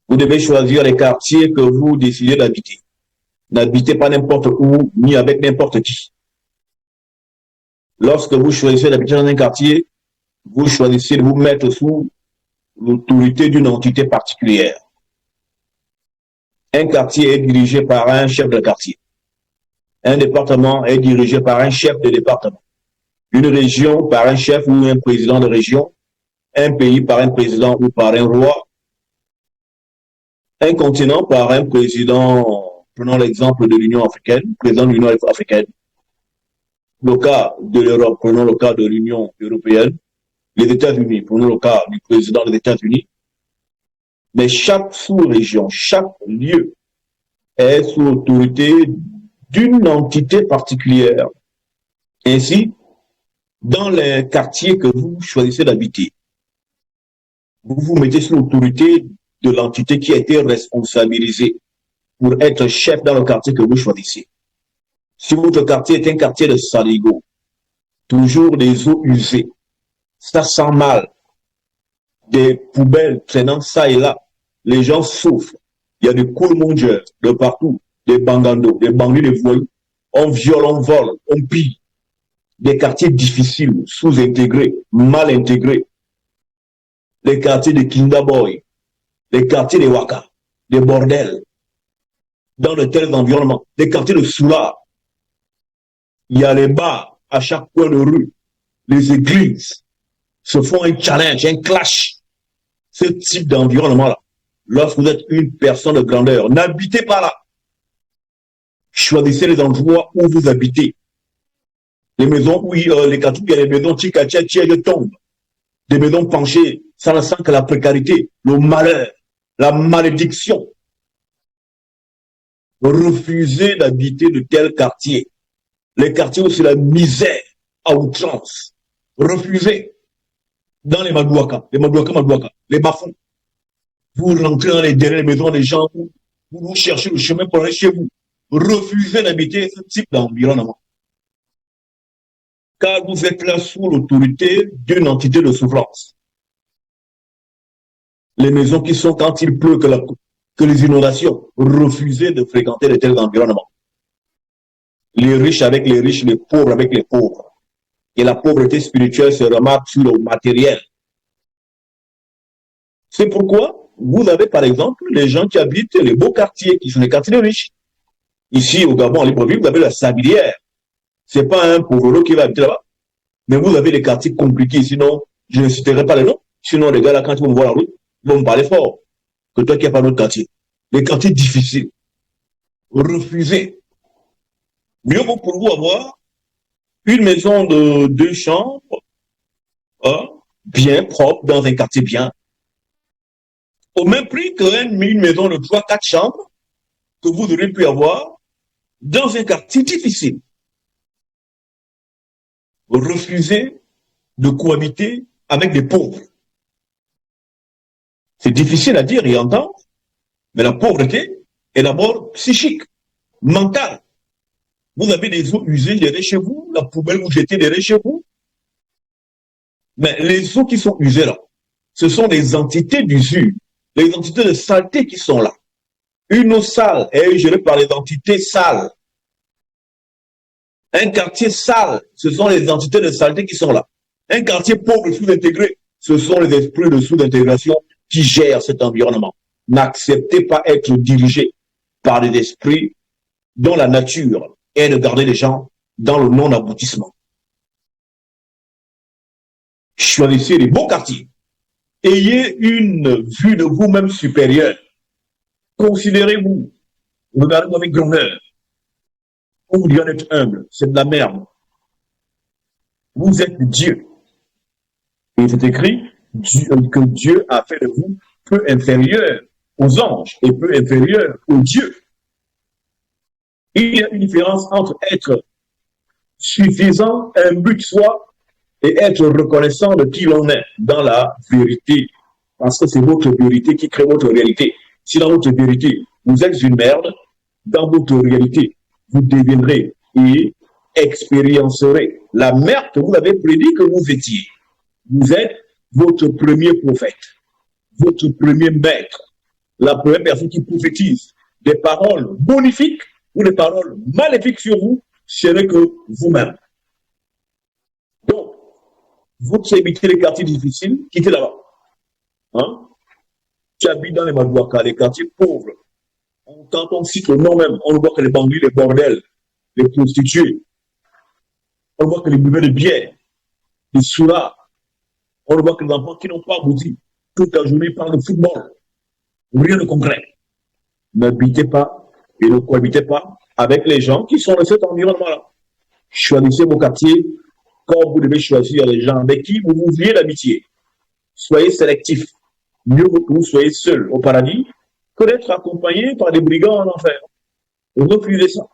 Vous devez choisir les quartiers que vous décidez d'habiter. N'habitez pas n'importe où, ni avec n'importe qui. Lorsque vous choisissez d'habiter dans un quartier, vous choisissez de vous mettre sous l'autorité d'une entité particulière. Un quartier est dirigé par un chef de quartier. Un département est dirigé par un chef de département. Une région par un chef ou un président de région. Un pays par un président ou par un roi. Un continent par un président, prenons l'exemple de l'Union africaine, président de l'Union africaine. Le cas de l'Europe, prenons le cas de l'Union européenne. Les États-Unis, prenons le cas du président des États-Unis. Mais chaque sous-région, chaque lieu est sous l'autorité d'une entité particulière. Ainsi, dans les quartiers que vous choisissez d'habiter, vous vous mettez sous l'autorité de l'entité qui a été responsabilisée pour être chef dans le quartier que vous choisissez. Si votre quartier est un quartier de saligo, toujours des eaux usées, ça sent mal, des poubelles traînant ça et là, les gens souffrent, il y a des coulmongeurs de partout, des bangandos, des bandits, des voyous, on viole, on vole, on pille, des quartiers difficiles, sous-intégrés, mal intégrés, les quartiers de Kindaboy, les quartiers de Waka, des bordels, dans de tels environnements, des quartiers de Soula. Il y a les bars à chaque coin de rue, les églises se font un challenge, un clash. Ce type d'environnement-là, lorsque vous êtes une personne de grandeur, n'habitez pas là. Choisissez les endroits où vous habitez. Les maisons où les quartiers, il y a les maisons je tombe. Des maisons penchées, ça ne sent que la précarité, le malheur, la malédiction. Refusez d'habiter de tels quartiers. Les quartiers où c'est la misère à outrance. Refusez. Dans les Madouaka, les bafons. Vous rentrez dans les dernières maisons des gens, vous cherchez le chemin pour aller chez vous. Refusez d'habiter ce type d'environnement. Car vous êtes là sous l'autorité d'une entité de souffrance. Les maisons qui sont quand il pleut que les inondations, refusez de fréquenter de tels environnements. Les riches avec les riches, les pauvres avec les pauvres. Et la pauvreté spirituelle se remarque sur le matériel. C'est pourquoi vous avez par exemple les gens qui habitent les beaux quartiers, qui sont les quartiers riches. Ici au Gabon, en Libreville, vous avez la Sablière. C'est pas un pauvre qui va habiter là-bas. Mais vous avez les quartiers compliqués, sinon, je ne citerai pas les noms. Sinon, les gars là, quand ils vont me voir la rue, ils vont me parler fort. Que toi qui n'as pas d'autre quartier. Les quartiers difficiles. Refusez. Mieux vaut pour vous avoir une maison de 2 chambres, bien propre, dans un quartier bien, au même prix qu'une maison de 3-4 chambres que vous auriez pu avoir dans un quartier difficile. Refusez de cohabiter avec des pauvres. C'est difficile à dire et à entendre, mais la pauvreté est d'abord psychique, mentale. Vous avez des eaux usées derrière chez vous, la poubelle vous jetez derrière chez vous. Mais les eaux qui sont usées là, ce sont des entités d'usure, les entités de saleté qui sont là. Une eau sale est gérée par les entités sales. Un quartier sale, ce sont les entités de saleté qui sont là. Un quartier pauvre sous-intégré, ce sont les esprits de sous-intégration qui gèrent cet environnement. N'acceptez pas être dirigé par des esprits dont la nature est de garder les gens dans le non-aboutissement. Choisissez les bons quartiers. Ayez une vue de vous-même supérieure. Considérez-vous. Regardez-vous avec grandeur. On vous dit d'être humble, c'est de la merde. Vous êtes Dieu. Et c'est écrit que Dieu a fait de vous peu inférieur aux anges et peu inférieur aux dieux. Il y a une différence entre être suffisant, un but de soi, et être reconnaissant de qui l'on est dans la vérité. Parce que c'est votre vérité qui crée votre réalité. Si dans votre vérité, vous êtes une merde, dans votre réalité, vous deviendrez et expériencerez la merde que vous avez prédit que vous étiez. Vous êtes votre premier prophète, votre premier maître, la première personne qui prophétise des paroles bonifiques ou des paroles maléfiques sur vous, ce n'est que vous-même. Donc, vous qui habitez les quartiers difficiles, quittez là-bas. Hein? Tu habites dans les Madouaka, les quartiers pauvres. Quand on cite le nom même, on ne voit que les bandits, les bordels, les prostituées. On ne voit que les buveurs de bière, les soulas. On ne voit que les enfants qui n'ont pas boudi. Toute la journée, ils parlent de football. Rien de concret. N'habitez pas et ne cohabitez pas avec les gens qui sont dans cet environnement-là. Choisissez vos quartiers comme vous devez choisir les gens avec qui vous vouliez l'amitié. Soyez sélectifs. Mieux vaut que vous soyez seul au paradis que d'être accompagné par des brigands en enfer. Refusez ça.